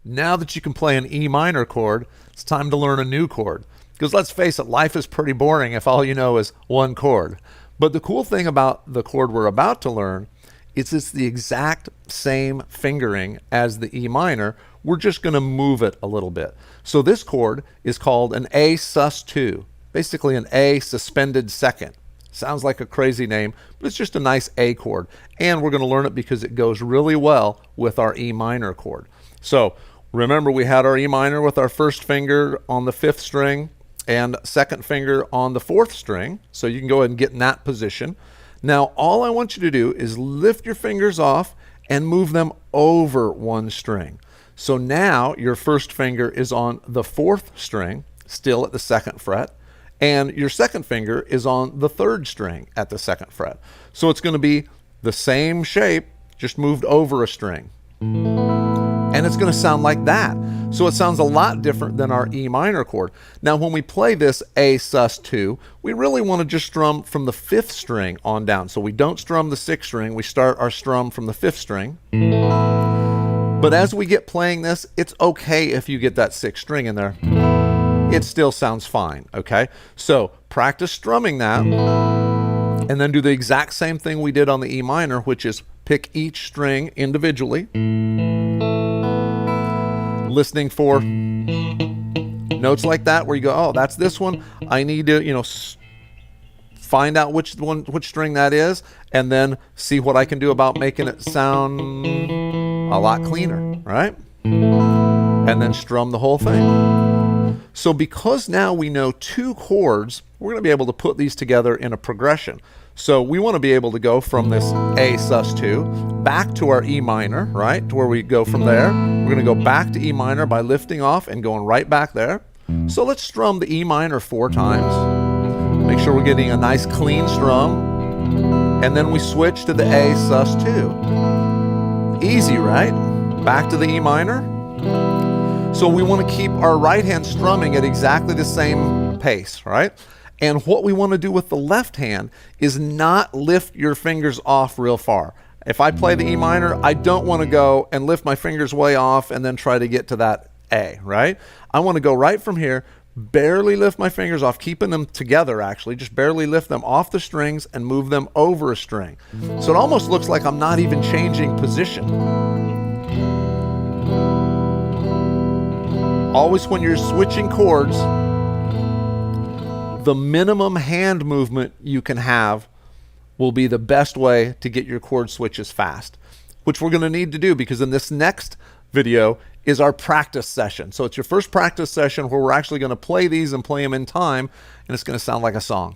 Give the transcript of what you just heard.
Now that you can play an E minor chord, it's time to learn a new chord. Because let's face it, life is pretty boring if all you know is one chord. But the cool thing about the chord we're about to learn is it's the exact same fingering as the E minor. We're just going to move it a little bit. So this chord is called an A sus2, basically an A suspended second. Sounds like a crazy name, but it's just a nice A chord. And we're going to learn it because it goes really well with our E minor chord. So remember, we had our E minor with our first finger on the 5th string and second finger on the 4th string. So you can go ahead and get in that position. Now, all I want you to do is lift your fingers off and move them over one string. So now your first finger is on the 4th string, still at the 2nd fret, and your second finger is on the 3rd string at the 2nd fret. So it's going to be the same shape, just moved over a string. And it's going to sound like that. So it sounds a lot different than our E minor chord. Now when we play this A sus2, we really want to just strum from the 5th string on down. So we don't strum the 6th string, we start our strum from the 5th string. But as we get playing this, it's okay if you get that 6th string in there. It still sounds fine, okay? So practice strumming that, and then do the exact same thing we did on the E minor, which is pick each string individually, listening for notes like that where you go, oh, that's this one. I need to, find out which string that is, and then see what I can do about making it sound a lot cleaner, right? And then strum the whole thing. So because now we know 2 chords, we're going to be able to put these together in a progression. So we want to be able to go from this A sus2 back to our E minor, right? To where we go from there. We're going to go back to E minor by lifting off and going right back there. So let's strum the E minor 4 times. Make sure we're getting a nice clean strum. And then we switch to the A sus2. Easy, right? Back to the E minor. So we want to keep our right hand strumming at exactly the same pace, right? And what we want to do with the left hand is not lift your fingers off real far. If I play the E minor, I don't want to go and lift my fingers way off and then try to get to that A, right? I want to go right from here, barely lift my fingers off, keeping them together actually, just barely lift them off the strings and move them over a string. So it almost looks like I'm not even changing position. Always when you're switching chords, the minimum hand movement you can have will be the best way to get your chord switches fast, which we're going to need to do because in this next video is our practice session. So it's your first practice session where we're actually going to play these and play them in time, and it's going to sound like a song.